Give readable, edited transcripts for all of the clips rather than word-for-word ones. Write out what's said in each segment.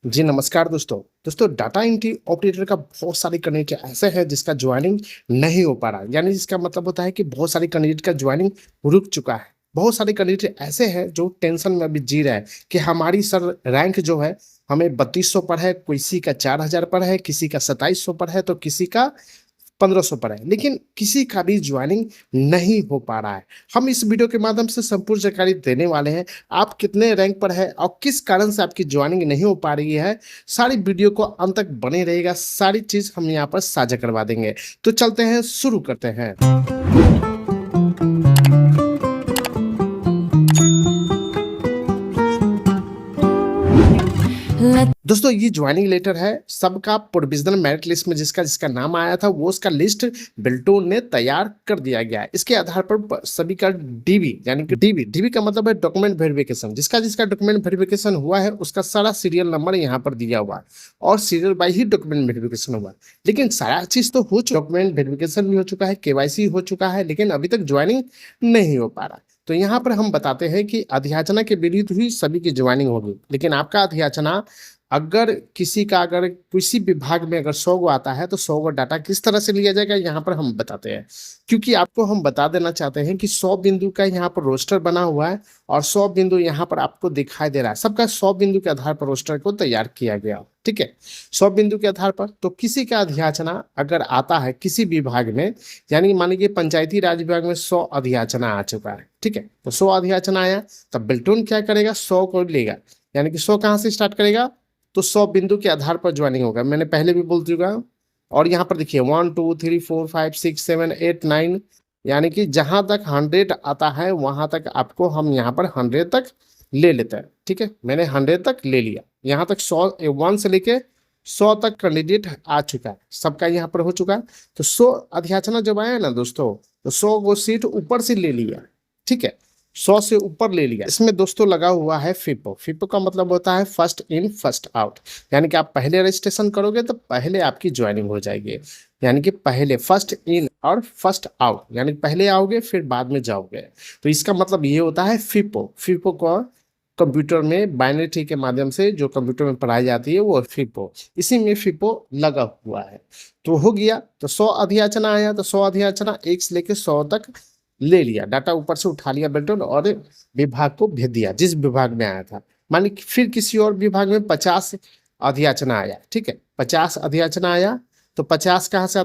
जी नमस्कार दोस्तों data entry operator का बहुत सारे कैंडिडेट ऐसे हैं जिसका ज्वाइनिंग नहीं हो पा रहा यानी जिसका मतलब होता है कि बहुत सारे कैंडिडेट का ज्वाइनिंग रुक चुका है। बहुत सारे कैंडिडेट ऐसे हैं जो टेंशन में अभी जी रहे हैं कि हमारी सर रैंक जो है हमें 3200 पर है, किसी का 4000 पर है, किसी का 2700 पर है, तो किसी का 1500 पर है, लेकिन किसी का भी ज्वाइनिंग नहीं हो पा रहा है। हम इस वीडियो के माध्यम से संपूर्ण जानकारी देने वाले हैं। आप कितने रैंक पर है और किस कारण से आपकी ज्वाइनिंग नहीं हो पा रही है, सारी वीडियो को अंत तक बने रहेगा। सारी चीज हम यहाँ पर साझा करवा देंगे। तो चलते हैं, शुरू करते हैं। दोस्तों ये ज्वाइनिंग लेटर है सबका प्रोविजनल मेरिट लिस्ट में जिसका जिसका नाम आया था वो उसका लिस्ट बिल्टोन ने तैयार कर दिया गया है। इसके आधार पर सभी का डीबी यानी कि डीबी का मतलब है डॉक्यूमेंट वेरिफिकेशन। जिसका जिसका डॉक्यूमेंट वेरिफिकेशन हुआ है उसका सारा सीरियल नंबर यहाँ पर दिया हुआ है और serial by he document verification हुआ। लेकिन सारा चीज तो हो चुका, डॉक्यूमेंट वेरिफिकेशन भी हो चुका है, केवाईसी हो चुका है, लेकिन अभी तक ज्वाइनिंग नहीं हो पा रहा। तो यहाँ पर हम बताते हैं कि अध्याचना के विरुद्ध ही सभी की ज्वाइनिंग होगी, लेकिन आपका अध्याचना अगर किसी विभाग में अगर 100 गो आता है तो 100 गो डाटा किस तरह से लिया जाएगा यहाँ पर हम बताते हैं। क्योंकि आपको हम बता देना चाहते हैं कि 100 बिंदु का यहाँ पर रोस्टर बना हुआ है और 100 बिंदु यहाँ पर आपको दिखाई दे रहा है। सबका 100 बिंदु के आधार पर रोस्टर को तैयार किया गया, ठीक है, 100 बिंदु के आधार पर। तो किसी का अध्याचना अगर आता है किसी विभाग में, यानी मान लीजिए पंचायती राज विभाग में 100 अध्याचना आ चुका है, ठीक है, तो 100 अध्याचना आया तब बिल्टोन क्या करेगा, 100 को लेगा, यानी कि 100 कहाँ से स्टार्ट करेगा, तो 100 बिंदु के आधार पर ज्वाइनिंग होगा। मैंने पहले भी बोल चुका हूँ। और यहाँ पर देखिए 1 2 3 4 5 6 7 8 9, यानी कि जहां तक 100 आता है वहां तक आपको हम यहाँ पर 100 तक ले लेते हैं, ठीक है। मैंने 100 तक ले लिया, यहाँ तक 100 1 से लेके 100 तक कैंडिडेट आ चुका है, सबका यहाँ पर हो चुका है। तो 100 अध्याचना जब आया ना दोस्तों, तो 100 को सीट ऊपर से ले लिया, ठीक है, 100 से ऊपर ले लिया। इसमें दोस्तों लगा हुआ है फिपो। फिपो का मतलब होता है फर्स्ट इन फर्स्ट आउट, यानी कि आप पहले रजिस्ट्रेशन करोगे तो पहले आपकी ज्वाइनिंग हो जाएगी। यानी कि पहले फर्स्ट इन और फर्स्ट आउट, यानी पहले आओगे फिर बाद में जाओगे। तो इसका मतलब ये होता है फिपो। फिपो को कंप्यूटर में बाइनरी ट्री के माध्यम से जो कंप्यूटर में पढ़ाई जाती है वो फिपो, इसी में फिपो लगा हुआ है। तो हो गया, तो 100 अध्याचना आया तो 100 अध्याचना 1 से लेकर 100 तक ले लिया, डाटा ऊपर से उठा लिया बिल्टोन और विभाग को भेज दिया जिस विभाग में आया था। मान फिर किसी और विभाग में 50 अध्याचना आया, ठीक है, 50 अध्याचना आया तो 50 कहाँ से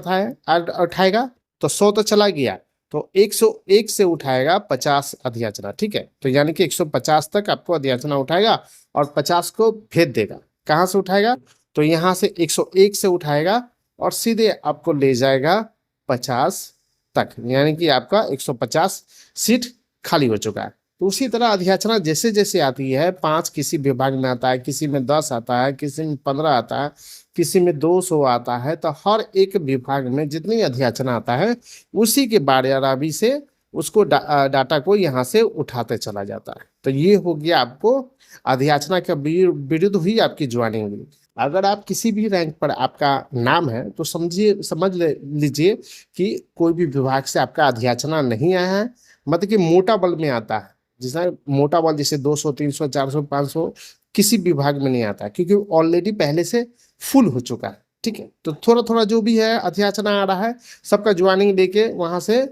उठाएगा, तो 100 तो चला गया, तो 101 से उठाएगा 50 अध्याचना, ठीक है। तो यानी कि 150 तक आपको अध्याचना उठाएगा और 50 को भेज देगा। कहाँ से उठाएगा, तो यहाँ से 101 से उठाएगा और सीधे आपको ले जाएगा 50 तक, यानी कि आपका 150 सीट खाली हो चुका है। तो उसी तरह अध्याचना जैसे जैसे आती है, 5 किसी विभाग में आता है, किसी में 10 आता है, किसी में 15 आता है, किसी में 200 आता है, तो हर एक विभाग में जितनी अध्याचना आता है उसी के बारहवीं से उसको डाटा को यहाँ से उठाते चला जाता है। तो ये हो गया आपको अध्याचना के विरुद्ध हुई आपकी ज्वाइनिंग हुई। अगर आप किसी भी रैंक पर आपका नाम है तो समझ लीजिए कि कोई भी विभाग से आपका अध्याचना नहीं आया है, मतलब कि मोटा बल में आता है। जैसे मोटा बल जैसे 200 300 400 500 किसी विभाग में नहीं आता क्योंकि ऑलरेडी पहले से फुल हो चुका है, ठीक है। तो थोड़ा थोड़ा जो भी है अध्याचना आ रहा है सबका ज्वाइनिंग लेके वहां से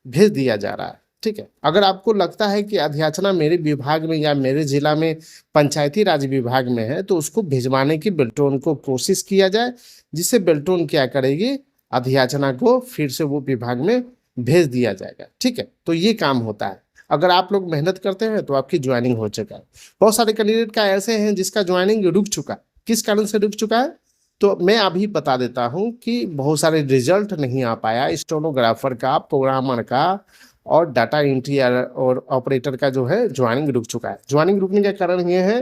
भेज दिया जा रहा है, ठीक है। अगर आपको लगता है कि अध्याचना मेरे विभाग में या मेरे जिला में पंचायती राज विभाग में है तो उसको भिजवाने की बिल्टोन को कोशिश किया जाए, जिससे बिल्टोन क्या करेगी, अध्याचना को फिर से वो विभाग में भेज दिया जाएगा, ठीक है। तो ये काम होता है। अगर आप लोग मेहनत करते हैं तो आपकी ज्वाइनिंग हो चुका है। बहुत सारे कैंडिडेट का ऐसे हैं जिसका ज्वाइनिंग रुक चुका, किस कारण से रुक चुका है, तो मैं अभी बता देता हूं कि बहुत सारे रिजल्ट नहीं आ पाया स्टेनोग्राफर का, प्रोग्रामर का और डाटा एंट्री और ऑपरेटर का जो है ज्वाइनिंग रुक चुका है। ज्वाइनिंग रुकने का कारण ये है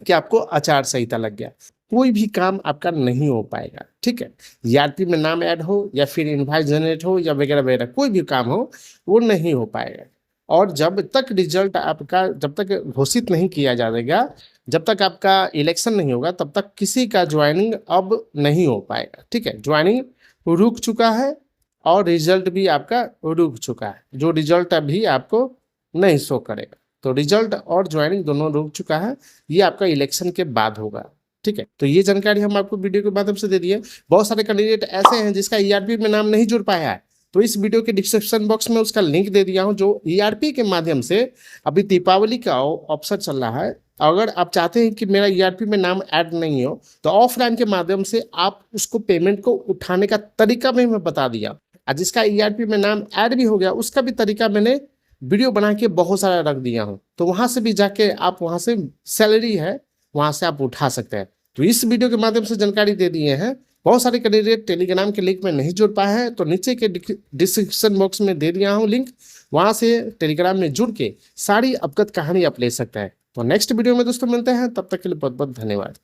कि आपको आचार संहिता लग गया, कोई भी काम आपका नहीं हो पाएगा, ठीक है। ईआरपी में नाम ऐड हो या फिर इनवॉइस जनरेट हो या वगैरह वगैरह कोई भी काम हो वो नहीं हो पाएगा। और जब तक रिजल्ट आपका जब तक घोषित नहीं किया जाएगा, जब तक आपका इलेक्शन नहीं होगा तब तक किसी का ज्वाइनिंग अब नहीं हो पाएगा, ठीक है। ज्वाइनिंग रुक चुका है और रिजल्ट भी आपका रुक चुका है, जो रिजल्ट अभी आपको नहीं शो करेगा। तो रिजल्ट और ज्वाइनिंग दोनों रुक चुका है, ये आपका इलेक्शन के बाद होगा, ठीक है, तो ये जानकारी हम आपको वीडियो के माध्यम से दे दिए। बहुत सारे कैंडिडेट ऐसे हैं जिसका ईआरपी में नाम नहीं जुड़ पाया है, तो इस वीडियो के डिस्क्रिप्शन बॉक्स में उसका लिंक दे दिया हूं, जो ईआरपी के माध्यम से अभी दीपावली का ऑफर चल रहा है। अगर आप चाहते हैं कि मेरा ईआरपी में नाम ऐड नहीं हो, तो ऑफलाइन के माध्यम से आप उसको पेमेंट को उठाने का तरीका भी मैं बता दिया, और जिसका ईआरपी में नाम ऐड भी हो गया उसका भी तरीका मैंने वीडियो बना के बहुत सारा रख दिया हूँ, तो वहां से भी जाके आप वहां से सैलरी है वहां से आप उठा सकते हैं। तो इस वीडियो के माध्यम से जानकारी दे दिए हैं। बहुत सारे कैंडिडेट टेलीग्राम के लिंक में नहीं जुड़ पाए हैं, तो नीचे के डिस्क्रिप्शन बॉक्स में दे दिया हूँ लिंक, वहां से टेलीग्राम में जुड़ के सारी अवगत कहानी आप ले सकते हैं। तो नेक्स्ट वीडियो में दोस्तों मिलते हैं, तब तक के लिए बहुत बहुत धन्यवाद।